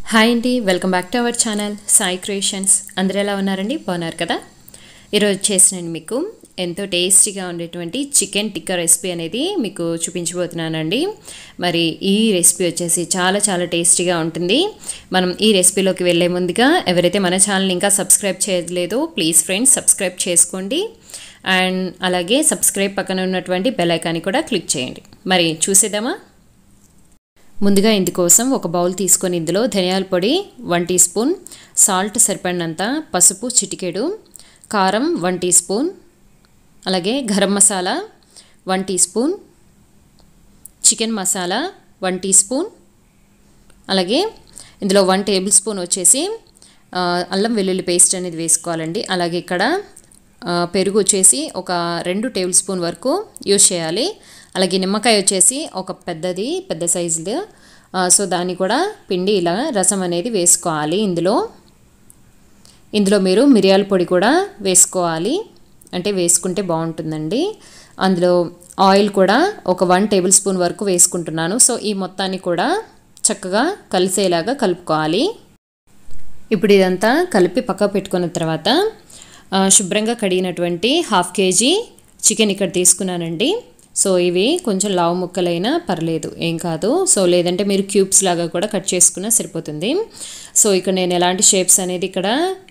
Hi అండి, welcome back to our channel Sai creations. అందరూ ఎలా ఉన్నారండి? బాగున్నారు కదా? ఈరోజు చేసిన మీకు ఎంతో టేస్టీగా ఉండేటువంటి చికెన్ టిక్కా రెసిపీ అనేది మీకు చూపించబోతున్నానండి. మరి ఈ రెసిపీ వచ్చేసి చాలా చాలా టేస్టీగా ఉంటుంది. మనం ఈ రెసిపీలోకి వెళ్ళే ముందుగా ఎవరైతే మన ఛానల్ ఇంకా సబ్స్క్రైబ్ చేయలేదో ప్లీజ్ ఫ్రెండ్స్ సబ్స్క్రైబ్ చేసుకోండి. అండ్ అలాగే సబ్స్క్రైబ్ పక్కన ఉన్నటువంటి బెల్ ఐకాన్ని కూడా క్లిక్ చేయండి. మరి చూసేద్దామా? ముందుగా ఇందుకోసం ఒక బౌల్ తీసుకొని ఇందులో ధనియాల పొడి 1 టీ స్పూన్, సాల్ట్ సరిపడినంత, పసుపు చిటికెడు, కారం 1 టీ స్పూన్, అలాగే garam masala 1 teaspoon, chicken masala 1 teaspoon, అలాగే ఇందులో 1 టేబుల్ స్పూన్ వచ్చేసి అల్లం వెల్లుల్లి పేస్ట్ అనేది వేసుకోవాలండి. అలాగే ఇక్కడ పెరుగు వచ్చేసి ఒక 2 టేబుల్ స్పూన్ వరకు యూజ్ చేయాలి. అలాగే నిమ్మకాయ వచ్చేసి ఒక పెద్ద సైజుది, సో దాన్ని కూడా పిండి ఇలా రసం అనేది వేసుకోవాలి. ఇందులో మీరు మిరియాల పొడి కూడా వేసుకోవాలి, అంటే వేసుకుంటే బాగుంటుందండి. అందులో ఆయిల్ కూడా ఒక 1 టేబుల్ స్పూన్ వరకు వేసుకుంటున్నాను. సో ఈ మొత్తాన్ని కూడా చక్కగా కలిసేలాగా కలుపుకోవాలి. ఇప్పుడు ఇదంతా కలిపి పక్క పెట్టుకున్న తర్వాత శుభ్రంగా కడిగినటువంటి 1/2 కేజీ చికెన్ ఇక్కడ తీసుకున్నానండి. సో ఇవి కొంచెం లావు ముక్కలైనా పర్లేదు, ఏం కాదు. సో లేదంటే మీరు క్యూబ్స్ లాగా కూడా కట్ చేసుకున్నా సరిపోతుంది. సో ఇక్కడ నేను ఎలాంటి షేప్స్ అనేది ఇక్కడ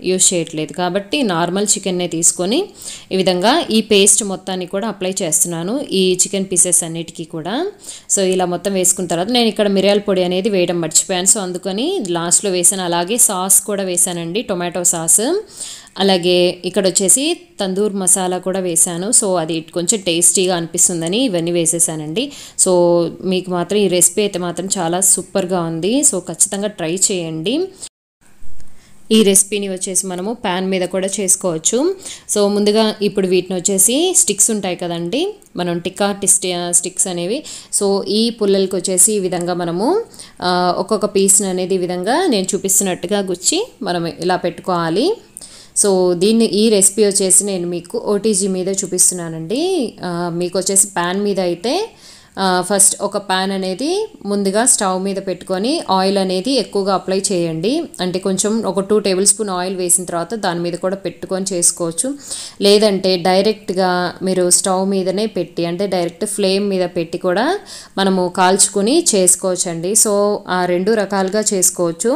యూజ్ చేయట్లేదు కాబట్టి నార్మల్ చికెన్నే తీసుకొని ఈ విధంగా ఈ పేస్ట్ మొత్తాన్ని కూడా అప్లై చేస్తున్నాను ఈ చికెన్ పీసెస్ అన్నిటికీ కూడా. సో ఇలా మొత్తం వేసుకున్న తర్వాత నేను ఇక్కడ మిరియాల పొడి అనేది వేయడం మర్చిపోయాను, సో అందుకని లాస్ట్లో వేసాను. అలాగే సాస్ కూడా వేసానండి, టొమాటో సాస్. అలాగే ఇక్కడ వచ్చేసి తందూర్ మసాలా కూడా వేసాను. సో అది కొంచెం టేస్టీగా అనిపిస్తుందని ఇవన్నీ వేసేసానండి. సో మీకు మాత్రం ఈ రెసిపీ అయితే మాత్రం చాలా సూపర్గా ఉంది. సో ఖచ్చితంగా ట్రై చేయండి. ఈ రెసిపీని వచ్చేసి మనము ప్యాన్ మీద కూడా చేసుకోవచ్చు. సో ముందుగా ఇప్పుడు వీటిని వచ్చేసి స్టిక్స్ ఉంటాయి కదండి, మనం టిక్కా స్టిక్స్ అనేవి. సో ఈ పుల్లలకి వచ్చేసి ఈ విధంగా మనము ఒక్కొక్క పీస్ని అనేది ఈ విధంగా నేను చూపిస్తున్నట్టుగా గుచ్చి మనం ఇలా పెట్టుకోవాలి. సో ఈ రెసిపీ వచ్చేసి నేను మీకు ఓటీజీ మీద చూపిస్తున్నానండి. మీకు వచ్చేసి ప్యాన్ మీద అయితే ఫస్ట్ ఒక ప్యాన్ అనేది ముందుగా స్టవ్ మీద పెట్టుకొని ఆయిల్ అనేది ఎక్కువగా అప్లై చేయండి. అంటే కొంచెం ఒక 2 టేబుల్ స్పూన్ ఆయిల్ వేసిన తర్వాత దాని మీద కూడా పెట్టుకొని చేసుకోవచ్చు. లేదంటే డైరెక్ట్గా మీరు స్టవ్ మీదనే పెట్టి, అంటే డైరెక్ట్ ఫ్లేమ్ మీద పెట్టి కూడా మనము కాల్చుకొని చేసుకోవచ్చు అండి. సో ఆ 2 రకాలుగా చేసుకోవచ్చు.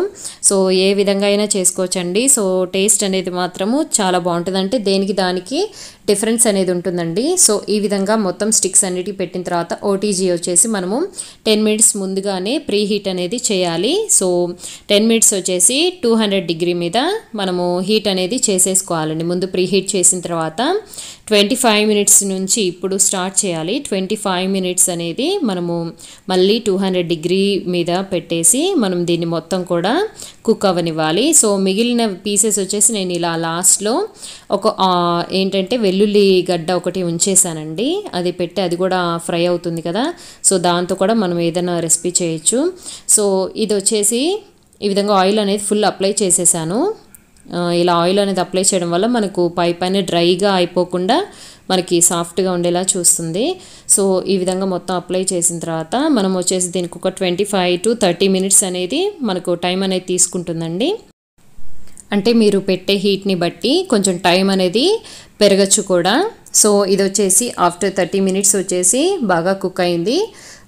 సో ఏ విధంగా అయినా చేసుకోవచ్చండి. సో టేస్ట్ అనేది మాత్రము చాలా బాగుంటుంది, అంటే దేనికి దానికి డిఫరెన్స్ అనేది ఉంటుందండి. సో ఈ విధంగా మొత్తం స్టిక్స్ అన్నిటికీ పెట్టిన తర్వాత ఓటీజీ వచ్చేసి మనము 10 మినిట్స్ ముందుగానే ప్రీ హీట్ అనేది చేయాలి. సో 10 మినిట్స్ వచ్చేసి 200 డిగ్రీ మీద మనము హీట్ అనేది చేసేసుకోవాలండి. ముందు ప్రీ హీట్ చేసిన తర్వాత 25 మినిట్స్ నుంచి ఇప్పుడు స్టార్ట్ చేయాలి. 25 మినిట్స్ అనేది మనము మళ్ళీ 200 డిగ్రీ మీద పెట్టేసి మనం దీన్ని మొత్తం కూడా కుక్ అవ్వనివ్వాలి. సో మిగిలిన పీసెస్ వచ్చేసి నేను ఇలా లాస్ట్లో ఒక ఏంటంటే వెల్లుల్లి గడ్డ ఒకటి ఉంచేసానండి, అది పెట్టి అది కూడా ఫ్రై అవుతుంది కదా. సో దాంతో కూడా మనం ఏదైనా రెసిపీ చేయొచ్చు. సో ఇది వచ్చేసి ఈ విధంగా ఆయిల్ అనేది ఫుల్ అప్లై చేసేసాను. ఇలా ఆయిల్ అనేది అప్లై చేయడం వల్ల మనకు పైన డ్రైగా అయిపోకుండా మనకి సాఫ్ట్గా ఉండేలా చూస్తుంది. సో ఈ విధంగా మొత్తం అప్లై చేసిన తర్వాత మనం వచ్చేసి దీనికి ఒక 25 to 30 మినిట్స్ అనేది మనకు టైం అనేది తీసుకుంటుందండి. అంటే మీరు పెట్టే హీట్ని బట్టి కొంచెం టైం అనేది పెరగచ్చు కూడా. సో ఇది వచ్చేసి ఆఫ్టర్ 30 మినిట్స్ వచ్చేసి బాగా కుక్ అయింది.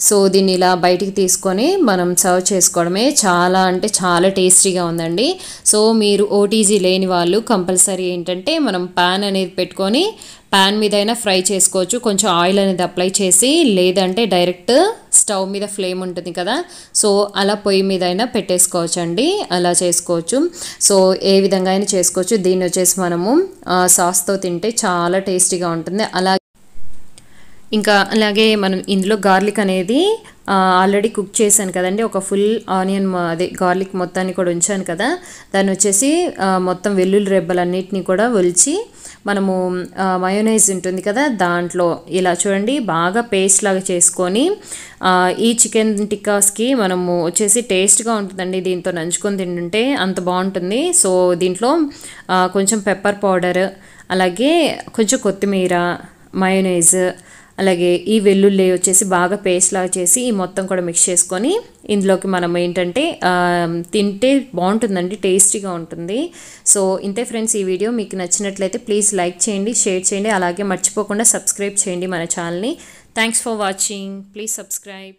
సో దీన్ని ఇలా బయటికి తీసుకొని మనం సర్వ్ చేసుకోవడమే. చాలా అంటే చాలా టేస్టీగా ఉందండి. సో మీరు ఓటీజీ లేని వాళ్ళు కంపల్సరీ ఏంటంటే మనం ప్యాన్ అనేది పెట్టుకొని ప్యాన్ మీద అయినా ఫ్రై చేసుకోవచ్చు, కొంచెం ఆయిల్ అనేది అప్లై చేసి, లేదంటే డైరెక్ట్ స్టవ్ మీద ఫ్లేమ్ ఉంటుంది కదా, సో అలా పొయ్యి మీద అయినా పెట్టేసుకోవచ్చు అండి, అలా చేసుకోవచ్చు. సో ఏ విధంగా అయినా చేసుకోవచ్చు. దీన్ని వచ్చేసి మనము సాస్తో తింటే చాలా టేస్టీగా ఉంటుంది. అలాగే మనం ఇందులో గార్లిక్ అనేది ఆల్రెడీ కుక్ చేశాను కదండి, ఒక ఫుల్ ఆనియన్ అదే గార్లిక్ మొత్తాన్ని కూడా ఉంచాను కదా, దాన్ని వచ్చేసి మొత్తం వెల్లుల్లి రెబ్బలన్నిటిని కూడా ఒలిచి మనము మయోనైజ్ ఉంటుంది కదా దాంట్లో ఇలా చూడండి బాగా పేస్ట్ లాగా చేసుకొని ఈ చికెన్ టిక్కాస్కి మనము వచ్చేసి టేస్ట్గా ఉంటుందండి. దీంతో నంచుకొని తింటుంటే అంత బాగుంటుంది. సో దీంట్లో కొంచెం పెప్పర్ పౌడర్, అలాగే కొంచెం కొత్తిమీర, మయోనైజ్, అలాగే ఈ వెల్లుల్లి వచ్చేసి బాగా పేస్ట్ లాగా చేసి ఈ మొత్తం కూడా మిక్స్ చేసుకొని ఇందులోకి మనం ఏంటంటే తింటే బాగుంటుందండి, టేస్టీగా ఉంటుంది. సో ఇంతే ఫ్రెండ్స్, ఈ వీడియో మీకు నచ్చినట్లయితే ప్లీజ్ లైక్ చేయండి, షేర్ చేయండి, అలాగే మర్చిపోకుండా సబ్స్క్రైబ్ చేయండి మన ఛానల్ని. Thanks for watching, please subscribe.